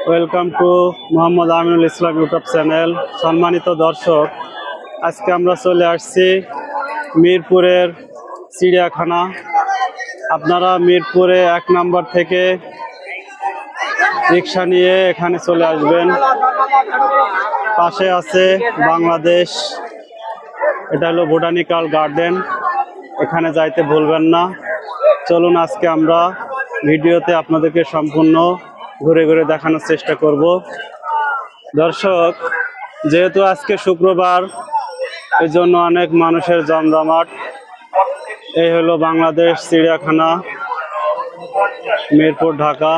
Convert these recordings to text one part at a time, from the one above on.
Welcome to Mohammad Aminul Islam YouTube channel. সম্মানিত দর্শক, আজকে আমরা চলে আসছি মিরপুরের চিড়িয়াখানা। আপনারা মিরপুরে 1 নম্বর থেকে রিক্সা নিয়ে এখানে চলে আসবেন। পাশে আছে বাংলাদেশ, এটা হলো বোটানিক্যাল গার্ডেন, এখানে যাইতে ভুলবেন না। চলুন আজকে আমরা ভিডিওতে আপনাদেরকে সম্পূর্ণ ঘুরে ঘুরে দেখানোর চেষ্টা করব। দর্শক, যেহেতু আজকে শুক্রবার, এই জন্য অনেক মানুষের জমজমাট। এই হলো বাংলাদেশ চিড়িয়াখানা, মিরপুর, ঢাকা।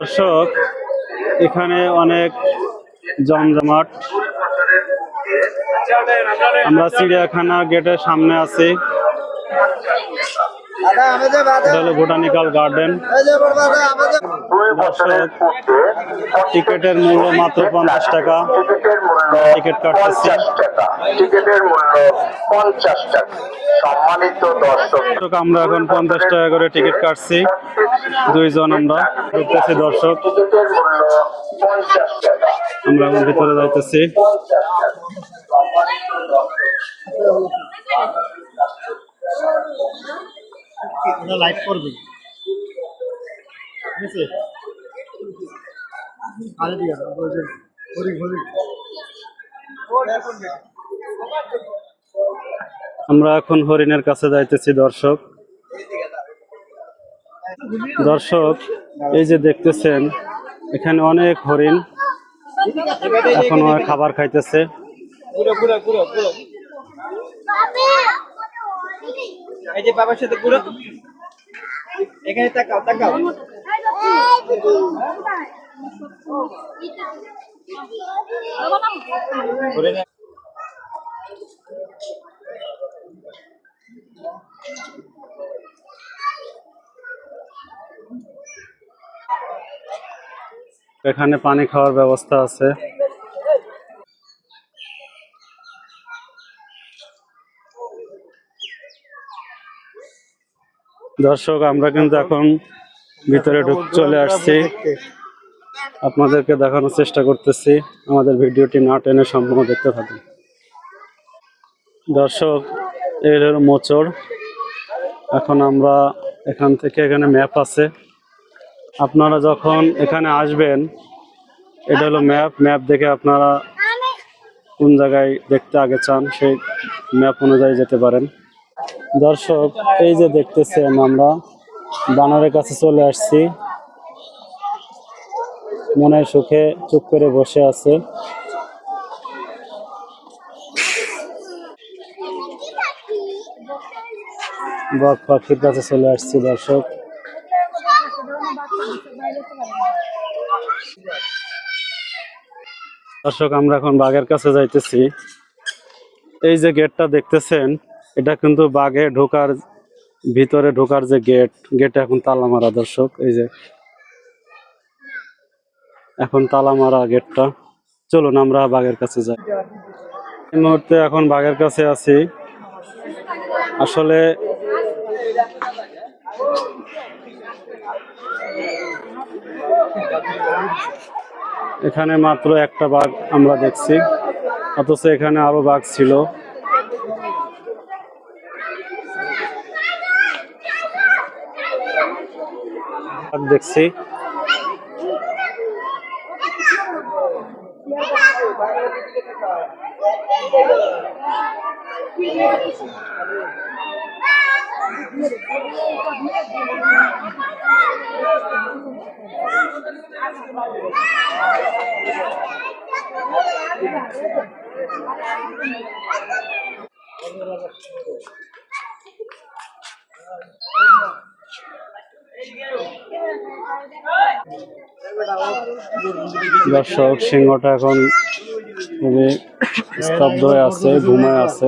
দর্শক, এখানে অনেক জমজমাট। আমরা চিড়িয়াখানা গেটের সামনে আছি। এটা হলো বোটানিক্যাল গার্ডেন। দর্শক, টিকিটের মূল্য মাত্র 50 টাকা। টিকিট কাটতেছি। টিকিটের মূল্য 50 টাকা। সম্মানিত দর্শক, আমরা এখন 50 টাকা করে টিকিট কাটছি। 2 জন আমরা ঢুকতেছি। দর্শক, টিকিটের মূল্য 50 টাকা। আমরা এখন ভিতরে যাইতেছি। লাইভ করবে আমরা এখন হরিণের কাছে যাইতেছি। দর্শক, এই যে দেখতেছেন, এখানে অনেক হরিণ এখনো খাবার খাইতেছে। এই যে বাবার সাথে পুরো এখানে তাকাও তাকাও। এখানে পানি খাওয়ার ব্যবস্থা আছে। দর্শক, আমরা কিন্তু এখন ভিতরে চলে আসছি। আপনাদেরকে দেখানোর চেষ্টা করতেছি। আমাদের ভিডিওটি না টেনে সম্পূর্ণ দেখতে থাকুন। দর্শক, এই হলো মোচড়। এখন আমরা এখান থেকে, এখানে ম্যাপ আছে। আপনারা যখন এখানে আসবেন, এটা হলো ম্যাপ দেখে আপনারা কোন জায়গায় দেখতে আগে চান, সেই ম্যাপ অনুযায়ী যেতে পারেন। দর্শক, এই যে দেখতেছেন, আমরা বানরের কাছে চলে আসছি। মনের সুখে চুপ করে বসে আছে। বক পাখির কাছে চলে আসছি। দর্শক, আমরা এখন বাঘের কাছে যাইতেছি। এই যে গেটটা দেখতেছেন, এটা কিন্তু বাঘে ভিতরে ঢোকার যে গেট এখন তালা মারা। দর্শক, এই যে এখন তালা মারা গেটটা। চলুন আমরা বাঘের কাছে যাই। এই মুহূর্তে এখন বাঘের কাছে আছি। আসলে এখানে মাত্র একটা বাঘ আমরা দেখছি, অথচ এখানে আরো বাঘ ছিল। দেখছি দর্শক, সিংহটা এখন খুবই স্তব্ধ হয়ে আছে, ঘুমায় আছে।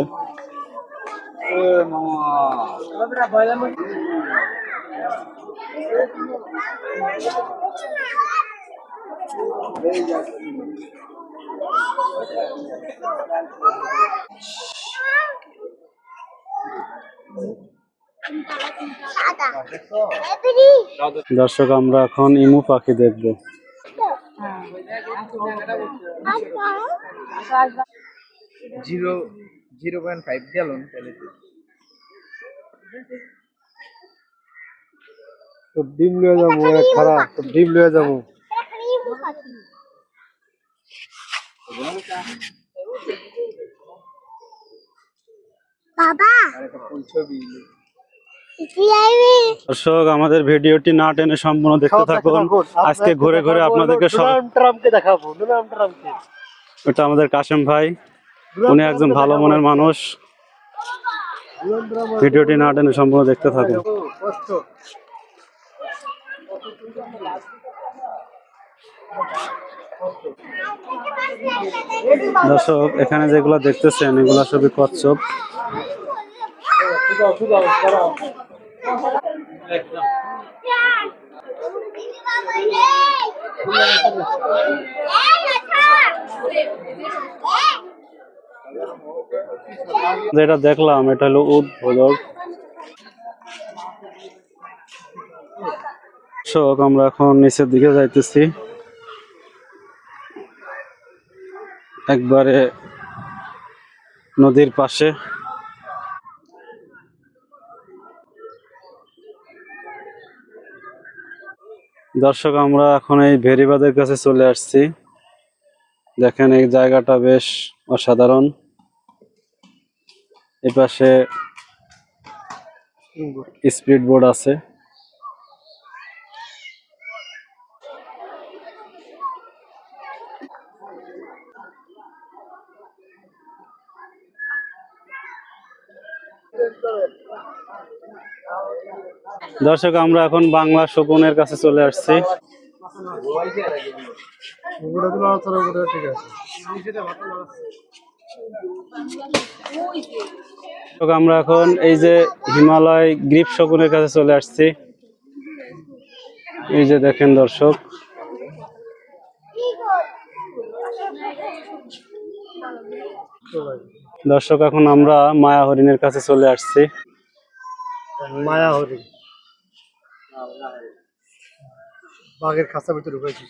দর্শক আমরা এখন ইমু পাখি দেখব। জিরো 0.5 গেলন তো ডিম লয়ে যাবো, এক খারাপ তো ডিম লয়ে যাবো। বাবা ছবি দর্শক আমাদের ভিডিওটি না টেনে সম্পূর্ণ দেখতে থাকুন। আজকে ঘুরে ঘুরে আপনাদেরকে ডোনাল্ড ট্রাম্পকে দেখাবো, ডোনাল্ড ট্রাম্পকে। এটা আমাদের কাশেম ভাই, উনি একজন ভালো মনের মানুষ। ভিডিওটি না টেনে সম্পূর্ণ দেখতে থাকুন। কষ্ট। দর্শক এখানে যেগুলো দেখতেছেন এগুলো সবই কচ্ছপ। যেটা দেখলাম এটা হলো উট ভোদক। দর্শক আমরা এখন নিচের দিকে যাইতেছি, একবারে নদীর পাশে। দর্শক আমরা এখন এই ভেরিবাদের কাছে চলে আসছি। দেখেন এই জায়গাটা বেশ অসাধারণ। এ পাশে স্পিড বোট আছে। দর্শক আমরা এখন বাংলা শকুনের কাছে চলে আসছি। ওগুলো তো নড়াচড়া করে, ঠিক আছে। দর্শক আমরা এখন এই যে হিমালয় গ্রিপ শকুনের কাছে চলে আসছি। এই যে দেখেন দর্শক, দর্শক এখন আমরা মায়া হরিণের কাছে চলে আসছি। মায়া হরিণ বাঘের খাঁচা ভিতরে ঢুকেছে।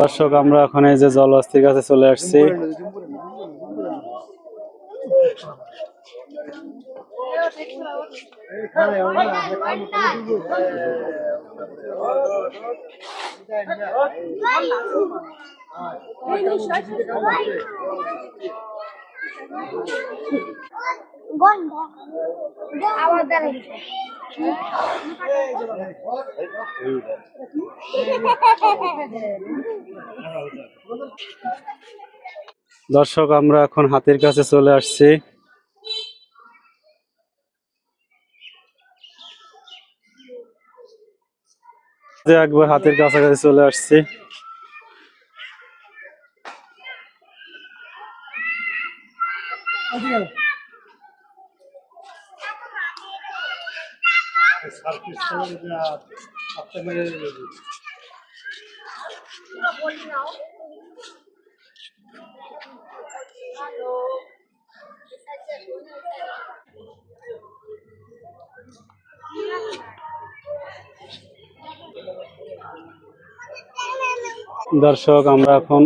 দর্শক আমরা এখন এই যে জলহস্তির কাছে চলে আসছি। দর্শক আমরা এখন হাতির কাছে চলে আসছি। যে একবার হাতির কাছাকাছি চলে আসছি। দর্শক আমরা এখন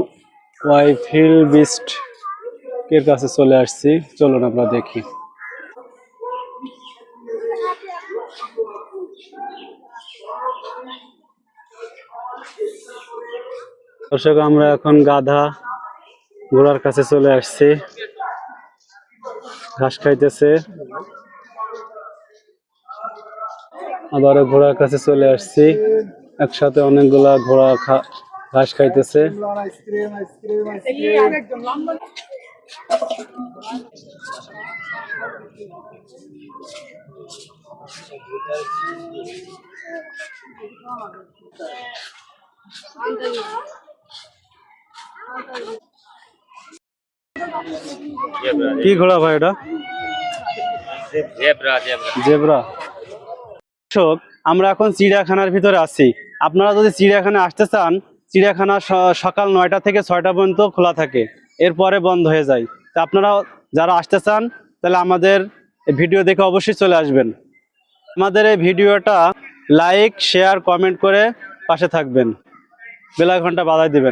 ওয়াইফিল বিস্ট এর কাছে চলে আসছি, চলুন আমরা দেখি। দর্শক আমরা এখন গাধা ঘোড়ার কাছে চলে আসছি, ঘাস খাইতেছে। আবারও ঘোড়ার কাছে চলে আসছি, একসাথে অনেকগুলা ঘোড়া ঘাস খাইতেছে। কি ঘোড়া ভাই এটা? জেব্রা। দর্শক আমরা এখন চিড়িয়াখানার ভিতরে আছি। আপনারা যদি চিড়িয়াখানায় আসতে চান চিড়িয়াখানা সকাল 9টা থেকে 6টা পর্যন্ত খোলা থাকে, এরপরে বন্ধ হয়ে যায়। তা আপনারা যারা আসতে চান তাহলে আমাদের ভিডিও দেখে অবশ্যই চলে আসবেন। আমাদের এই ভিডিওটা লাইক, শেয়ার, কমেন্ট করে পাশে থাকবেন, বেল আইকনটা বাজায় দিবেন।